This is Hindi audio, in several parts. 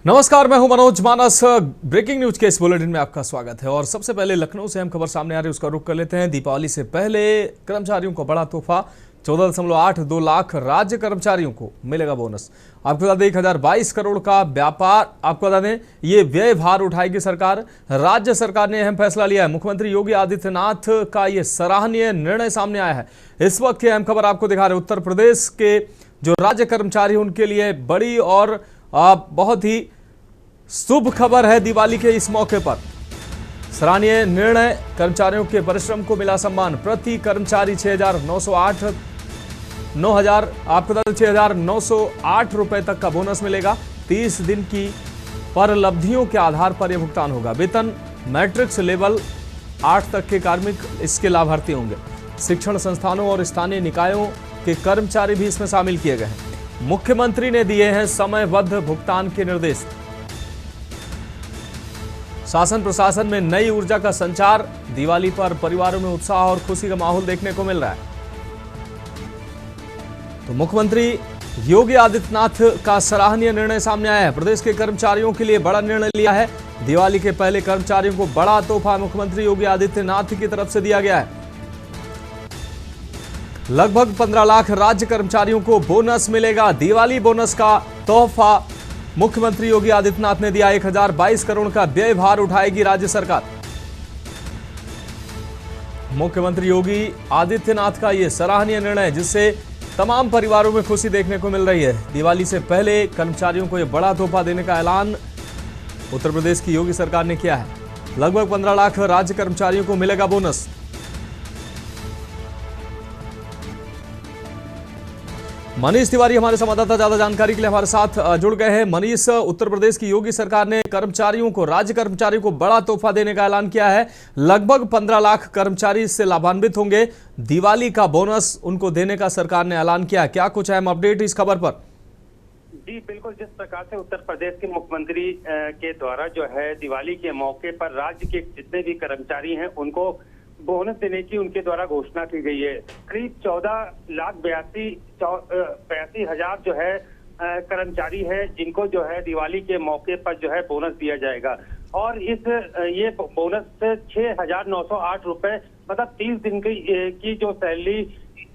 नमस्कार, मैं हूं मनोज मानस। ब्रेकिंग न्यूज के इस बुलेटिन में आपका स्वागत है। और सबसे पहले लखनऊ से हम खबर सामने आ रही है, उसका रुख कर लेते हैं। दीपावली से पहले कर्मचारियों को बड़ा तोहफा, 14.82 लाख राज्य कर्मचारियों को मिलेगा बोनस। आपको बता दें 1022 करोड़ का व्यापार, आपको बता दें ये व्यय भार उठाएगी सरकार। राज्य सरकार ने अहम फैसला लिया है। मुख्यमंत्री योगी आदित्यनाथ का ये सराहनीय निर्णय सामने आया है। इस वक्त की अहम खबर आपको दिखा रहे, उत्तर प्रदेश के जो राज्य कर्मचारी उनके लिए बड़ी और बहुत ही शुभ खबर है। दिवाली के इस मौके पर सराहनीय निर्णय, कर्मचारियों के परिश्रम को मिला सम्मान। प्रति कर्मचारी 6,908 रुपए तक का बोनस मिलेगा। 30 दिन की परलब्धियों के आधार पर यह भुगतान होगा। वेतन मैट्रिक्स लेवल 8 तक के कार्मिक इसके लाभार्थी होंगे। शिक्षण संस्थानों और स्थानीय निकायों के कर्मचारी भी इसमें शामिल किए गए हैं। मुख्यमंत्री ने दिए हैं समयबद्ध भुगतान के निर्देश। शासन प्रशासन में नई ऊर्जा का संचार। दिवाली पर परिवारों में उत्साह और खुशी का माहौल देखने को मिल रहा है। तो मुख्यमंत्री योगी आदित्यनाथ का सराहनीय निर्णय सामने आया है। प्रदेश के कर्मचारियों के लिए बड़ा निर्णय लिया है। दिवाली के पहले कर्मचारियों को बड़ा तोहफा मुख्यमंत्री योगी आदित्यनाथ की तरफ से दिया गया है। लगभग 15 लाख राज्य कर्मचारियों को बोनस मिलेगा। दिवाली बोनस का तोहफा मुख्यमंत्री योगी आदित्यनाथ ने दिया। 1022 करोड़ का व्यय भार उठाएगी राज्य सरकार। मुख्यमंत्री योगी आदित्यनाथ का यह सराहनीय निर्णय, जिससे तमाम परिवारों में खुशी देखने को मिल रही है। दिवाली से पहले कर्मचारियों को यह बड़ा तोहफा देने का ऐलान उत्तर प्रदेश की योगी सरकार ने किया है। लगभग 15 लाख राज्य कर्मचारियों को मिलेगा बोनस। मनीष तिवारी हमारे संवाददाता ज्यादा जानकारी के लिए हमारे साथ जुड़ गए हैं। मनीष, उत्तर प्रदेश की योगी सरकार ने कर्मचारियों को, राज्य कर्मचारियों को बड़ा तोहफा देने का ऐलान किया है। लगभग 15 लाख कर्मचारी इससे लाभान्वित होंगे। दिवाली का बोनस उनको देने का सरकार ने ऐलान किया। क्या कुछ अहम अपडेट इस खबर पर? जी बिल्कुल, जिस प्रकार से उत्तर प्रदेश के मुख्यमंत्री के द्वारा जो है दिवाली के मौके पर राज्य के जितने भी कर्मचारी हैं उनको बोनस देने की उनके द्वारा घोषणा की गई है। करीब 14,82,82 हजार जो है कर्मचारी है जिनको जो है दिवाली के मौके पर जो है बोनस दिया जाएगा। और ये बोनस 6,908 रुपए, मतलब 30 दिन की जो सैलरी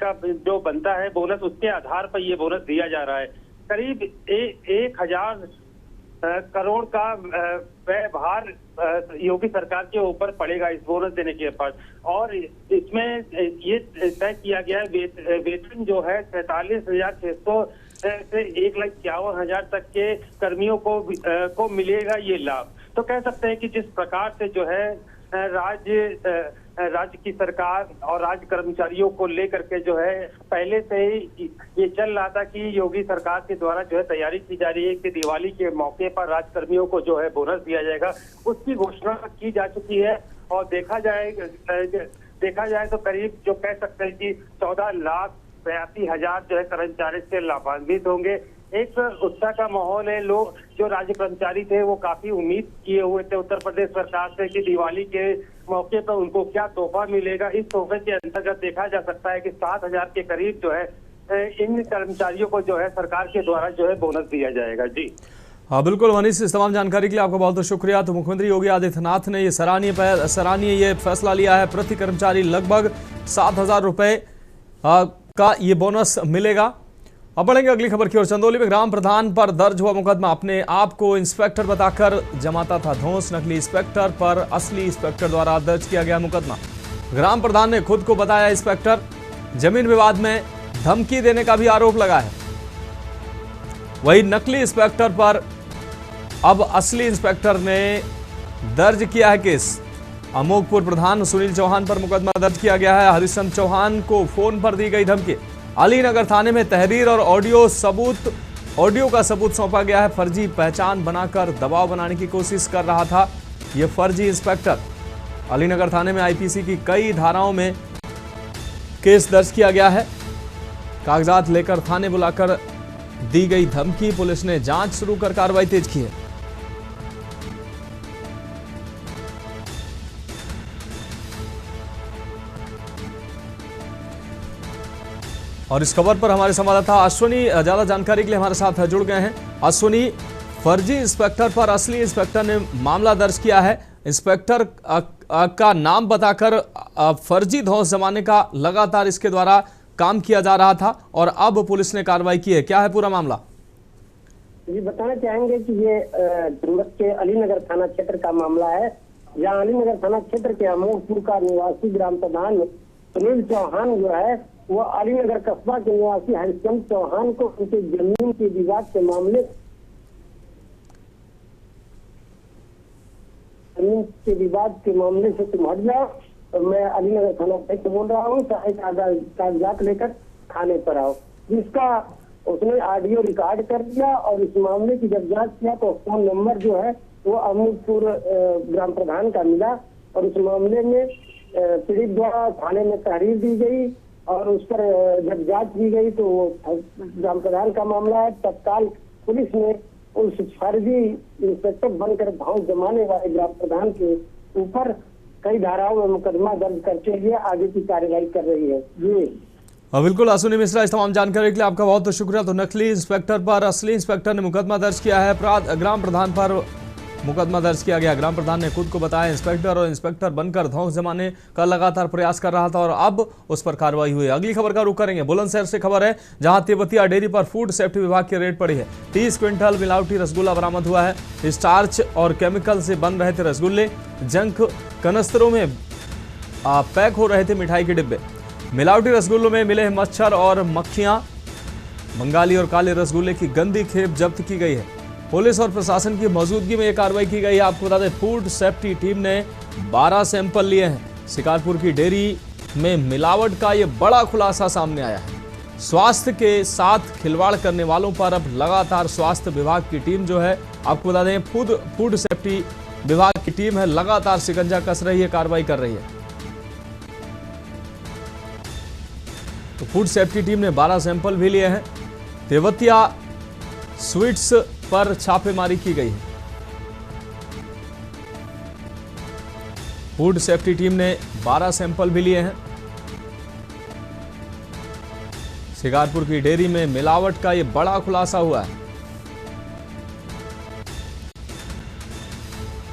का जो बनता है बोनस, उसके आधार पर ये बोनस दिया जा रहा है। करीब 1,000 करोड़ का व्यय भार योगी सरकार के ऊपर पड़ेगा इस बोनस देने के बाद। और इसमें ये तय किया गया है वेतन जो है 43,600 से 1,51,000 तक के कर्मियों को मिलेगा ये लाभ। तो कह सकते हैं कि जिस प्रकार से जो है राज्य की सरकार और राज्य कर्मचारियों को लेकर के जो है पहले से ही ये चल रहा था कि योगी सरकार के द्वारा जो है तैयारी की जा रही है कि दिवाली के मौके पर राज्य कर्मियों को जो है बोनस दिया जाएगा, उसकी घोषणा की जा चुकी है। और देखा जाए तो करीब जो कह सकते हैं कि 14,82,000 जो है कर्मचारी से लाभान्वित होंगे। एक उत्साह का माहौल है। लोग जो राज्य कर्मचारी थे वो काफी उम्मीद किए हुए थे उत्तर प्रदेश सरकार से कि दिवाली के मौके पर उनको क्या तोहफा मिलेगा। इस तोहफे के अंतर्गत देखा जा सकता है कि 7,000 के करीब जो है इन कर्मचारियों को जो है सरकार के द्वारा जो है बोनस दिया जाएगा। जी हाँ बिल्कुल मनीष, इस तमाम जानकारी के लिए आपका बहुत बहुत शुक्रिया। तो मुख्यमंत्री योगी आदित्यनाथ ने ये सराहनीय ये फैसला लिया है। प्रति कर्मचारी लगभग 7,000 रुपए का ये बोनस मिलेगा। अब बढ़ेंगे अगली खबर की ओर। चंदौली में ग्राम प्रधान पर दर्ज हुआ मुकदमा। अपने आप को इंस्पेक्टर बताकर जमाता था धौंस। नकली इंस्पेक्टर पर असली इंस्पेक्टर द्वारा दर्ज किया गया मुकदमा। ग्राम प्रधान ने खुद को बताया इंस्पेक्टर। जमीन विवाद में धमकी देने का भी आरोप लगा है। वही नकली इंस्पेक्टर पर अब असली इंस्पेक्टर ने दर्ज किया है केस। अमोकपुर प्रधान सुनील चौहान पर मुकदमा दर्ज किया गया है। हरिश्चंद्र चौहान को फोन पर दी गई धमकी। अलीनगर थाने में तहरीर और ऑडियो का सबूत सौंपा गया है। फर्जी पहचान बनाकर दबाव बनाने की कोशिश कर रहा था यह फर्जी इंस्पेक्टर। अलीनगर थाने में आईपीसी की कई धाराओं में केस दर्ज किया गया है। कागजात लेकर थाने बुलाकर दी गई धमकी। पुलिस ने जांच शुरू कर कार्रवाई तेज की है। और इस खबर पर हमारे संवाददाता अश्विनी ज्यादा जानकारी के लिए हमारे साथ जुड़ गए हैं। अश्विनी, फर्जी इंस्पेक्टर पर असली इंस्पेक्टर ने मामला दर्ज किया है। इंस्पेक्टर का नाम बताकर फर्जी धौंस जमाने का लगातार इसके द्वारा काम किया जा रहा था और अब पुलिस ने कार्रवाई की है। क्या है पूरा मामला? जी बताना चाहेंगे कि ये जम्मू के अलीनगर थाना क्षेत्र का मामला है, जहाँ अलीनगर थाना क्षेत्र के अमोदपुर का निवासी ग्राम प्रधान सुनील चौहान जो है वो अलीनगर कस्बा के निवासी हरिश्चंद्र चौहान को उनके जमीन के विवाद के मामले से तुम हट जाओ। तो मैं अलीनगर थाना से बोल रहा हूँ, कागजात लेकर थाने पर आओ। जिसका उसने ऑडियो रिकॉर्ड कर दिया और इस मामले की जब जांच किया तो फोन नंबर जो है वो अमोदपुर ग्राम प्रधान का मिला और उस मामले में पीड़ित द्वारा थाने में तहरीर दी गई और उस पर जब जांच की गई तो वो ग्राम प्रधान का मामला है। तत्काल पुलिस ने उस फर्जी इंस्पेक्टर बनकर धौंस जमाने वाले ग्राम प्रधान के ऊपर कई धाराओं में मुकदमा दर्ज करते हुए आगे की कार्रवाई कर रही है। जी बिल्कुल अश्विनी मिश्रा, इस तमाम जानकारी के लिए आपका बहुत शुक्रिया। तो नकली इंस्पेक्टर पर असली इंस्पेक्टर ने मुकदमा दर्ज किया है। ग्राम प्रधान पर मुकदमा दर्ज किया गया। ग्राम प्रधान ने खुद को बताया इंस्पेक्टर और इंस्पेक्टर बनकर धौंस जमाने का लगातार प्रयास कर रहा था और अब उस पर कार्रवाई हुई। अगली खबर का रुख करेंगे। बुलंदशहर से खबर है, जहां तिवतिया डेयरी पर फूड सेफ्टी विभाग की रेड पड़ी है। 30 क्विंटल मिलावटी रसगुल्ला बरामद हुआ है। स्टार्च और केमिकल से बन रहे थे रसगुल्ले। जंक कनस्तरों में पैक हो रहे थे मिठाई के डिब्बे। मिलावटी रसगुल्लों में मिले मच्छर और मक्खियां। बंगाली और काले रसगुल्ले की गंदी खेप जब्त की गई है। पुलिस और प्रशासन की मौजूदगी में यह कार्रवाई की गई है। आपको बता दें, फूड सेफ्टी टीम ने 12 सैंपल लिए हैं। शिकारपुर की डेयरी में मिलावट का यह बड़ा खुलासा सामने आया है। स्वास्थ्य के साथ खिलवाड़ करने वालों पर अब लगातार स्वास्थ्य विभाग की टीम जो है, आपको बता दें फूड सेफ्टी विभाग की टीम है, लगातार शिकंजा कस रही है, कार्रवाई कर रही है। तो फूड सेफ्टी टीम ने 12 सैंपल भी लिए हैं। तिवतिया स्वीट्स पर छापेमारी की गई है। फूड सेफ्टी टीम ने 12 सैंपल भी लिए हैं। शिकारपुर की डेयरी में मिलावट का यह बड़ा खुलासा हुआ है।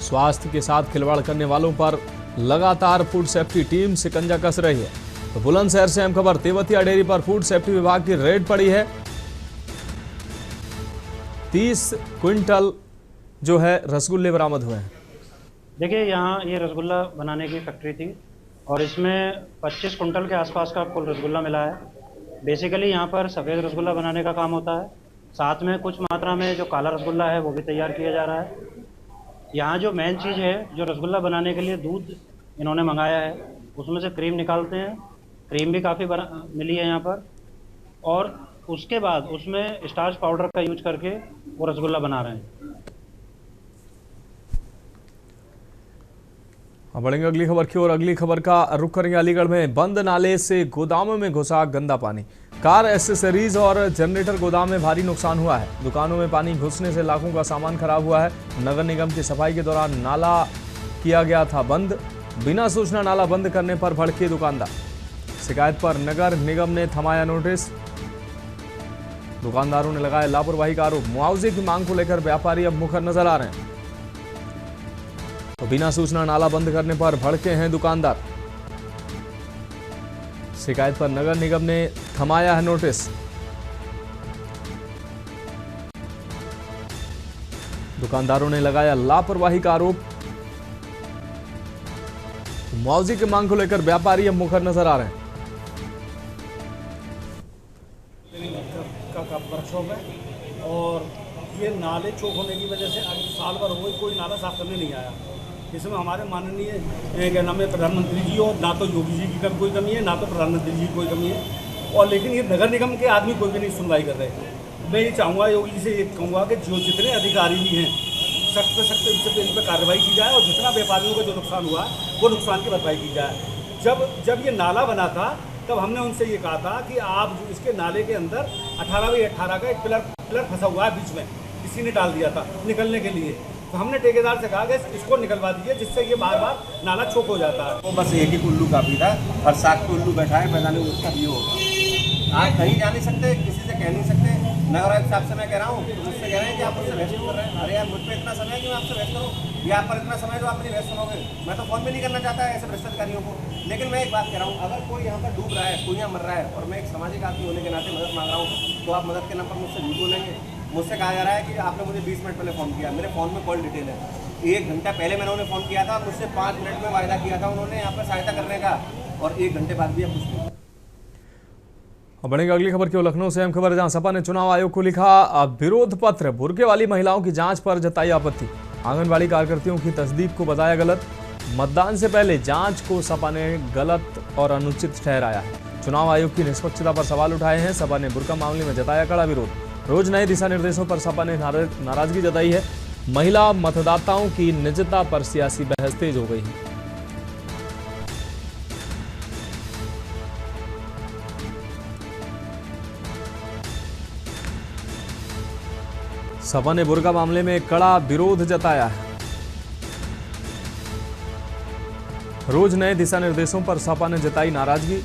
स्वास्थ्य के साथ खिलवाड़ करने वालों पर लगातार फूड सेफ्टी टीम शिकंजा कस रही है। तो बुलंदशहर से अहम खबर, तिवतिया डेयरी पर फूड सेफ्टी विभाग की रेड पड़ी है। 30 क्विंटल जो है रसगुल्ले बरामद हुए हैं। देखिए, यहाँ ये रसगुल्ला बनाने की फैक्ट्री थी और इसमें 25 कुंटल के आसपास का कुल रसगुल्ला मिला है। बेसिकली यहाँ पर सफ़ेद रसगुल्ला बनाने का काम होता है, साथ में कुछ मात्रा में जो काला रसगुल्ला है वो भी तैयार किया जा रहा है। यहाँ जो मेन चीज़ है, जो रसगुल्ला बनाने के लिए दूध इन्होंने मंगाया है, उसमें से क्रीम निकालते हैं। क्रीम भी काफ़ी मिली है यहाँ पर, और उसके बाद उसमें स्टार्च पाउडर का यूज करके वो रसगुल्ला बना रहे हैं। अब बढ़ेंगे अगली खबर की ओर। अगली खबर का रुख करेंगे। अलीगढ़ में बंद नाले से गोदामों में घुसा गंदा पानी। कार, एक्सेसरीज और जनरेटर गोदाम में भारी नुकसान हुआ है। दुकानों में पानी घुसने से लाखों का सामान खराब हुआ है। नगर निगम की सफाई के दौरान नाला किया गया था बंद। बिना सूचना नाला बंद करने पर भड़के दुकानदार। शिकायत पर नगर निगम ने थमाया नोटिस। दुकानदारों ने लगाया लापरवाही का आरोप। मुआवजे की मांग को लेकर व्यापारी अब मुखर नजर आ रहे हैं। तो बिना सूचना नाला बंद करने पर भड़के हैं दुकानदार। शिकायत पर नगर निगम ने थमाया है नोटिस। दुकानदारों ने लगाया लापरवाही का आरोप। मुआवजे की मांग को लेकर व्यापारी अब मुखर नजर आ रहे हैं। वर्कशॉप है और ये नाले चौक होने की वजह से आज साल भर हो गई, कोई नाला साफ करने नहीं आया। इसमें हमारे माननीय क्या नाम है प्रधानमंत्री जी, और ना तो योगी जी की कोई कमी है, ना तो प्रधानमंत्री जी की कोई कमी है, और लेकिन ये नगर निगम के आदमी कोई भी नहीं सुनवाई कर रहे। मैं ये चाहूँगा, योगी जी से ये कहूँगा कि जो जितने अधिकारी भी हैं सख्त से सख्त इन पर कार्रवाई की जाए और जितना व्यापारियों का जो नुकसान हुआ वो नुकसान की भरपाई की जाए। जब ये नाला बना था तब हमने उनसे ये कहा था कि आप जो इसके नाले के अंदर 18x18 का एक पिलर फंसा हुआ है बीच में, किसी ने डाल दिया था निकलने के लिए। तो हमने ठेकेदार से कहा कि इसको निकलवा दीजिए, जिससे ये बार बार नाला चौक हो जाता है। वो बस एक ही उल्लू काफी था और 7 उल्लू बैठा है, पता नहीं उसका भी होगा। आप कहीं जा नहीं सकते, किसी से कह नहीं सकते। नगर आयुक्त साहब से मैं कह रहा हूँ, तो मुझसे कह रहे हैं कि आप मुझसे बहस क्यों कर रहे हैं। अरे यार, मुझ पर इतना समय है कि मैं आपसे बहस करूँ, या आप पर इतना समय तो आप मेरी बहस सुनोगे। मैं तो फोन भी नहीं करना चाहता ऐसे भ्रष्ट अधिकारियों को। लेकिन मैं एक बात कह रहा हूँ, अगर कोई यहाँ पर डूब रहा है, कोई यहाँ मर रहा है, और मैं एक सामाजिक आदमी होने के नाते मदद मांग रहा हूँ, तो आप मदद के नाम पर मुझसे झूठ बोलेंगे। मुझसे कहा जा रहा है कि आपने मुझे 20 मिनट पहले फ़ोन किया। मेरे फ़ोन में कॉल डिटेल है, 1 घंटा पहले मैंने उन्हें फ़ोन किया था, मुझसे 5 मिनट में वायदा किया था उन्होंने यहाँ पर सहायता करने का, और 1 घंटे बाद भी अब कुछ नहीं। अब बढ़ेगा अगली खबर की ओर। लखनऊ से अहम खबर है, जहां सपा ने चुनाव आयोग को लिखा विरोध पत्र। बुर्के वाली महिलाओं की जांच पर जताई आपत्ति। आंगनबाड़ी कार्यकर्तियों की तस्दीक को बताया गलत। मतदान से पहले जांच को सपा ने गलत और अनुचित ठहराया है। चुनाव आयोग की निष्पक्षता पर सवाल उठाए हैं। सपा ने बुर्का मामले में जताया कड़ा विरोध। रोज नए दिशा निर्देशों पर सपा ने नाराजगी जताई है। महिला मतदाताओं की निजता पर सियासी बहस तेज हो गई है। सपा ने बुर्का मामले में कड़ा विरोध जताया है। रोज नए दिशा निर्देशों पर सपा ने जताई नाराजगी।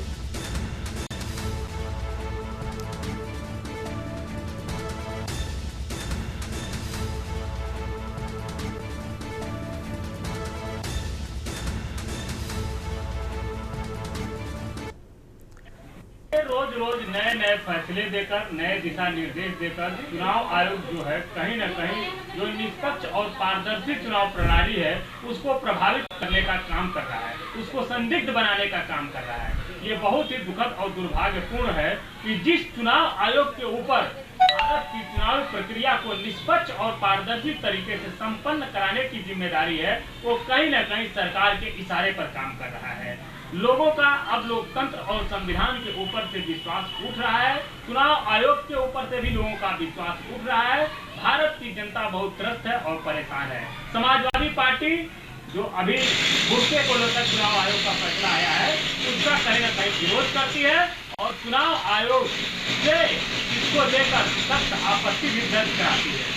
रोज रोज नए नए फैसले देकर, नए दिशा निर्देश देकर चुनाव आयोग जो है कहीं न कहीं जो निष्पक्ष और पारदर्शी चुनाव प्रणाली है उसको प्रभावित करने का काम कर रहा है, उसको संदिग्ध बनाने का काम कर रहा है। ये बहुत ही दुखद और दुर्भाग्यपूर्ण है कि जिस चुनाव आयोग के ऊपर भारत की चुनाव प्रक्रिया को निष्पक्ष और पारदर्शी तरीके से संपन्न कराने की जिम्मेदारी है, वो कहीं न कहीं सरकार के इशारे पर काम कर रहा है। लोगों का अब लोकतंत्र और संविधान के ऊपर से विश्वास उठ रहा है, चुनाव आयोग के ऊपर से भी लोगों का विश्वास उठ रहा है। भारत की जनता बहुत त्रस्त है और परेशान है। समाजवादी पार्टी जो अभी बुर्के को लेकर चुनाव आयोग का फैसला आया है उसका कहीं न कहीं विरोध करती है और चुनाव आयोग से इसको लेकर सख्त आपत्ति भी दर्ज कराती है।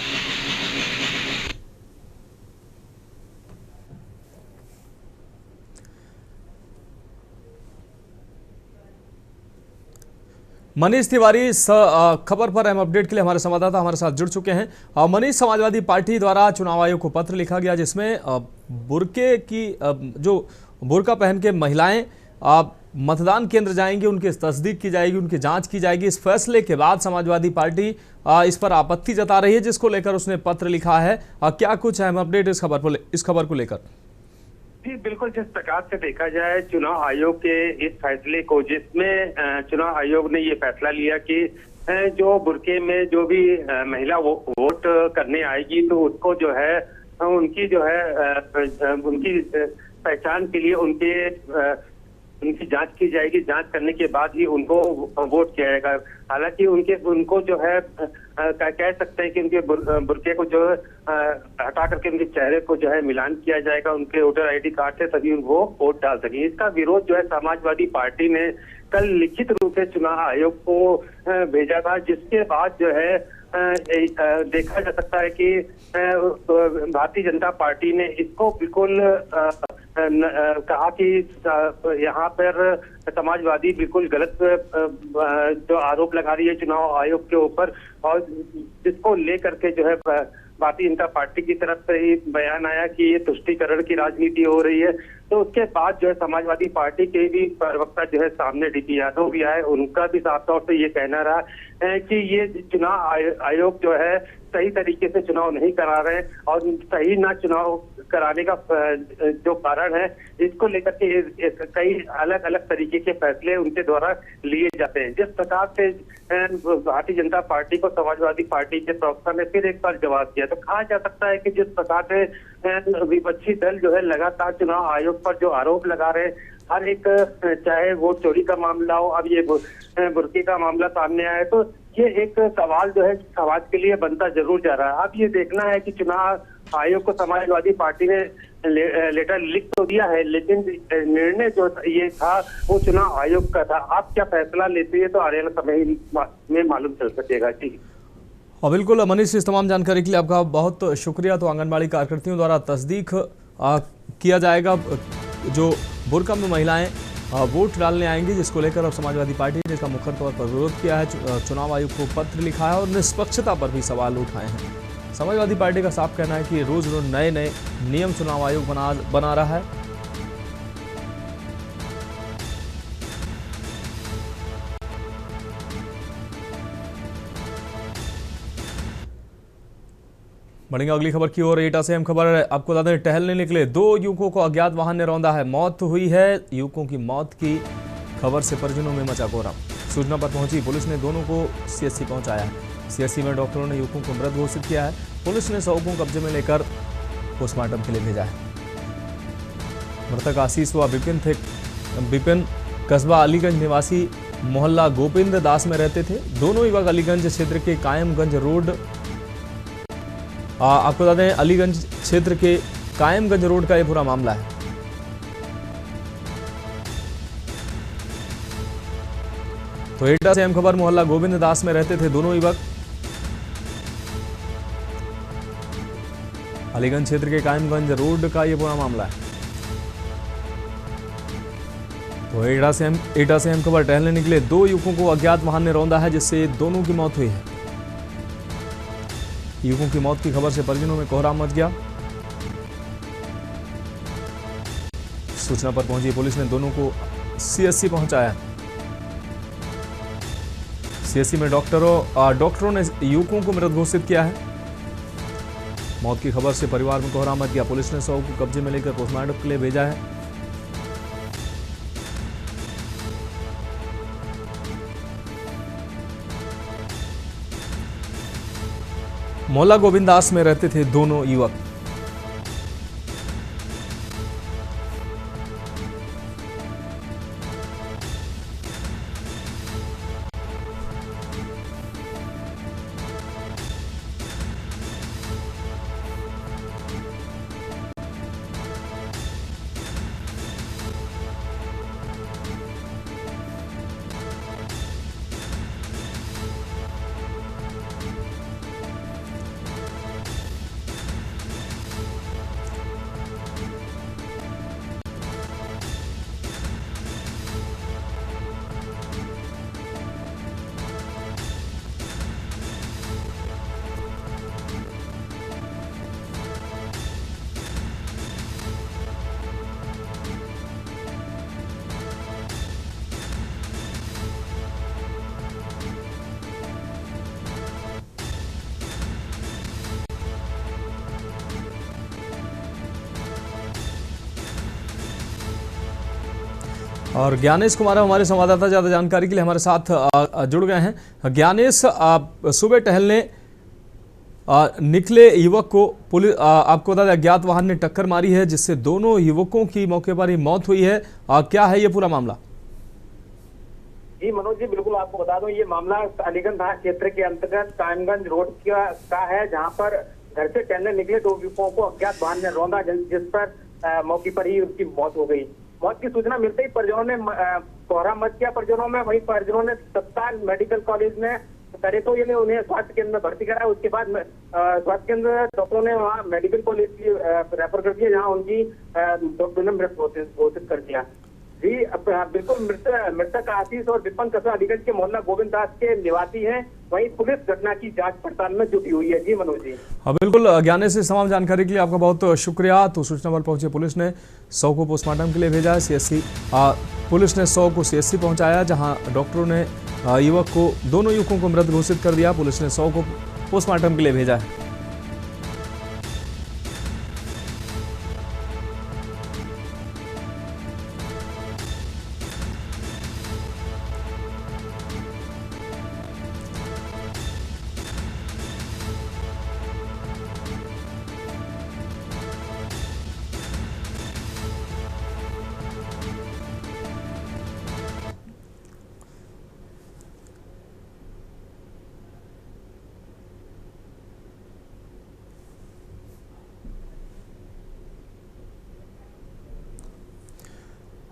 मनीष तिवारी खबर पर अहम अपडेट के लिए हमारे संवाददाता हमारे साथ जुड़ चुके हैं। मनीष, समाजवादी पार्टी द्वारा चुनाव आयोग को पत्र लिखा गया जिसमें बुर्के की जो बुर्का पहन के महिलाएं मतदान केंद्र जाएंगी, उनकी तस्दीक की जाएगी, उनकी जांच की जाएगी। इस फैसले के बाद समाजवादी पार्टी इस पर आपत्ति जता रही है, जिसको लेकर उसने पत्र लिखा है। क्या कुछ अहम अपडेट इस खबर को लेकर? जी बिल्कुल, जिस प्रकार से देखा जाए चुनाव आयोग के इस फैसले को, जिसमें चुनाव आयोग ने ये फैसला लिया कि जो बुर्के में जो भी महिला वोट करने आएगी तो उसको जो है उनकी उनकी पहचान के लिए उनकी जांच की जाएगी। जांच करने के बाद ही उनको वोट किया जाएगा। हालांकि उनको जो है कह सकते हैं कि उनके बुर्के को जो हटा करके उनके चेहरे को जो है मिलान किया जाएगा उनके वोटर आईडी कार्ड से, तभी वो वोट डाल सकें। इसका विरोध जो है समाजवादी पार्टी ने कल लिखित रूप से चुनाव आयोग को भेजा था, जिसके बाद जो है देखा जा सकता है कि भारतीय जनता पार्टी ने इसको बिल्कुल कहा कि यहाँ पर समाजवादी बिल्कुल गलत जो आरोप लगा रही है चुनाव आयोग के ऊपर, और जिसको लेकर के जो है भारतीय जनता पार्टी की तरफ से ही बयान आया कि ये तुष्टीकरण की राजनीति हो रही है। तो उसके बाद जो है समाजवादी पार्टी के भी प्रवक्ता जो है सामने डीपी यादव भी आए, उनका भी साफ तौर से ये कहना रहा है कि ये चुनाव आयोग जो है सही तरीके से चुनाव नहीं करा रहे और सही ना चुनाव कराने का जो कारण है, इसको लेकर के कई अलग अलग तरीके के फैसले उनके द्वारा लिए जाते हैं। जिस प्रकार से भारतीय जनता पार्टी को समाजवादी पार्टी के प्रवक्ता ने फिर एक बार जवाब दिया, तो कहा जा सकता है कि जिस प्रकार से विपक्षी दल जो है लगातार चुनाव आयोग पर जो आरोप लगा रहे हैं, हर एक चाहे वोट चोरी का मामला हो, अब ये बुर्के का मामला सामने आया, तो ये एक सवाल जो है समाज के लिए बनता जरूर जा रहा है। अब ये देखना है कि चुनाव आयोग को समाजवादी पार्टी ने लेटर लिख तो दिया है, लेकिन निर्णय जो ये था वो चुनाव आयोग का था। आप क्या फैसला लेते हैं तो आने वाले समय में मालूम चल सकेगा। जी और बिल्कुल मनीष, इस तमाम जानकारी के लिए आपका बहुत शुक्रिया। तो आंगनबाड़ी कार्यकर्तियों द्वारा तस्दीक किया जाएगा जो बुर्का में महिलाएं वोट डालने आएंगे, जिसको लेकर अब समाजवादी पार्टी ने इसका मुखर तौर पर विरोध किया है। चुनाव आयोग को पत्र लिखा है और निष्पक्षता पर भी सवाल उठाए हैं। समाजवादी पार्टी का साफ कहना है कि रोज रोज नए नए नियम चुनाव आयोग बना रहा है। बढ़ेंगे अगली खबर की ओर। एटा से अहम खबर आपको बता दें, टहलने निकले 2 युवकों को अज्ञात वाहन ने रौंदा है, मौत हुई है। युवकों की मौत की खबर से परिजनों में मचा कोहराम। सूचना पर पहुंची पुलिस ने दोनों को सीएससी पहुंचाया है। सीएससी में डॉक्टरों ने युवकों को मृत घोषित किया है। पुलिस ने शव को कब्जे में लेकर पोस्टमार्टम के लिए भेजा है। मृतक आशीष व विपिन थे। विपिन कस्बा अलीगंज निवासी मोहल्ला गोविंद दास में रहते थे। दोनों युवक अलीगंज क्षेत्र के कायमगंज रोड आपको बता दें, अलीगंज क्षेत्र के कायमगंज रोड का यह पूरा मामला है। तो एटा से अहम खबर, मोहल्ला गोविंद दास में रहते थे दोनों युवक। अलीगंज क्षेत्र के कायमगंज रोड का यह पूरा मामला है। तो एटा से अहम खबर, टहलने निकले 2 युवकों को अज्ञात वाहन ने रौंदा है, जिससे दोनों की मौत हुई है। युवकों की मौत की खबर से परिजनों में कोहराम मच गया। सूचना पर पहुंची पुलिस ने दोनों को सीएससी पहुंचाया। सीएससी में डॉक्टरों ने युवकों को मृत घोषित किया है। मौत की खबर से परिवार में कोहराम मच गया। पुलिस ने शव को कब्जे में लेकर पोस्टमार्टम के लिए भेजा है। मोहल्ला गोविंदास में रहते थे दोनों युवक। और ज्ञानेश कुमार हमारे संवाददाता ज्यादा जानकारी के लिए हमारे साथ जुड़ गए हैं। ज्ञानेश, सुबह टहलने निकले युवक को पुलिस आपको बता दें अज्ञात वाहन ने टक्कर मारी है, जिससे दोनों युवकों की मौके पर ही मौत हुई है। क्या है ये पूरा मामला? जी मनोज जी, बिल्कुल आपको बता दूं, ये मामला अलीगंज थाना क्षेत्र के अंतर्गत कायमगंज रोड का है, जहां पर घर से टहलने निकले 2 युवकों को अज्ञात वाहन ने रौंदा, जिस पर मौके पर ही उनकी मौत हो गई। मौत की सूचना मिलते ही परिजनों ने कोहराम मच किया। परिजनों में वही परिजनों ने तत्काल मेडिकल कॉलेज में करे तो ये उन्हें स्वास्थ्य केंद्र में भर्ती कराया। उसके बाद स्वास्थ्य केंद्र डॉक्टरों ने वहाँ मेडिकल कॉलेज की रेफर कर दिया, जहाँ उनकी डॉक्टर ने मृत घोषित कर दिया। जी बिल्कुल, मृतक आशीष और विपिन कस्बा अलीगंज के मोहल्ला गोविंद दास के निवासी हैं। वहीं पुलिस घटना की जांच पड़ताल में जुटी हुई है। जी मनोज जी। हाँ बिल्कुल, ज्ञानेश से तमाम जानकारी के लिए आपका बहुत शुक्रिया। तो सूचना पर पहुंची पुलिस ने शव को पोस्टमार्टम के लिए भेजा है। सीएससी पुलिस ने शव को सीएससी पहुंचाया, जहां डॉक्टरों ने दोनों युवकों को मृत घोषित कर दिया। पुलिस ने शव को पोस्टमार्टम के लिए भेजा है।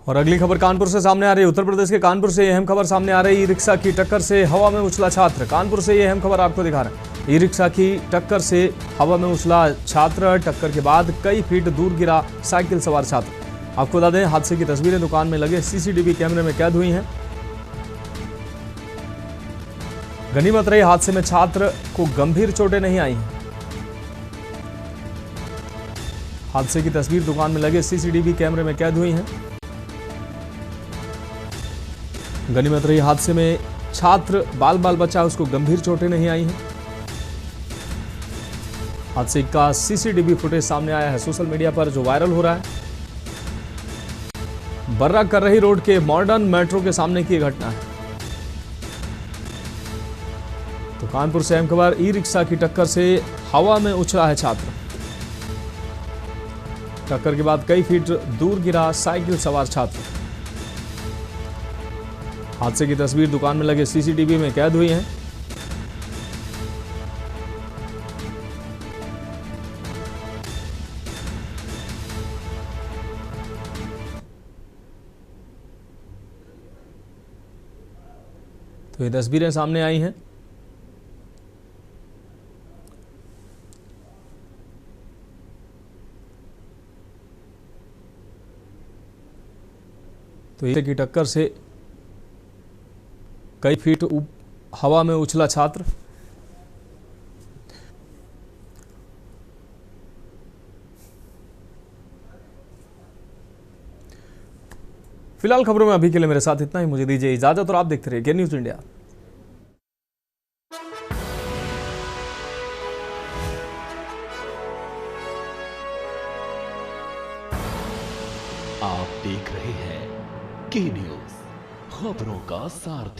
और अगली खबर कानपुर से सामने आ रही है। उत्तर प्रदेश के कानपुर से अहम खबर सामने आ रही है। ई रिक्शा की टक्कर से हवा में उछला छात्र। कानपुर से ये अहम खबर आपको दिखा रहे हैं। ई रिक्शा की टक्कर से हवा में उछला छात्र। टक्कर के बाद कई फीट दूर गिरा साइकिल सवार छात्र। आपको बता दें, हादसे की तस्वीरें दुकान में लगे सीसीटीवी कैमरे में कैद हुई हैं। गनीमत रही हादसे में छात्र को गंभीर चोटें नहीं आई हैं। हादसे की तस्वीर दुकान में लगे सीसीटीवी कैमरे में कैद हुई हैं। गनीमत रही हादसे में छात्र बाल बचा, उसको गंभीर चोटें नहीं आई हैं। हादसे का सीसीटीवी फुटेज सामने आया है सोशल मीडिया पर, जो वायरल हो रहा है। बर्रा कर रही रोड के मॉडर्न मेट्रो के सामने की घटना है। तो कानपुर से अहमदाबाद ई रिक्शा की टक्कर से हवा में उछला है छात्र। टक्कर के बाद कई फीट दूर गिरा साइकिल सवार छात्र। हादसे की तस्वीर दुकान में लगे सीसीटीवी में कैद हुई है। तो ये तस्वीरें सामने आई हैं। तो ये की टक्कर से कई फीट हवा में उछला छात्र। फिलहाल खबरों में अभी के लिए मेरे साथ इतना ही। मुझे दीजिए इजाजत और आप देखते रहिए के न्यूज़ इंडिया। आप देख रहे हैं के न्यूज़, खबरों का सारथी।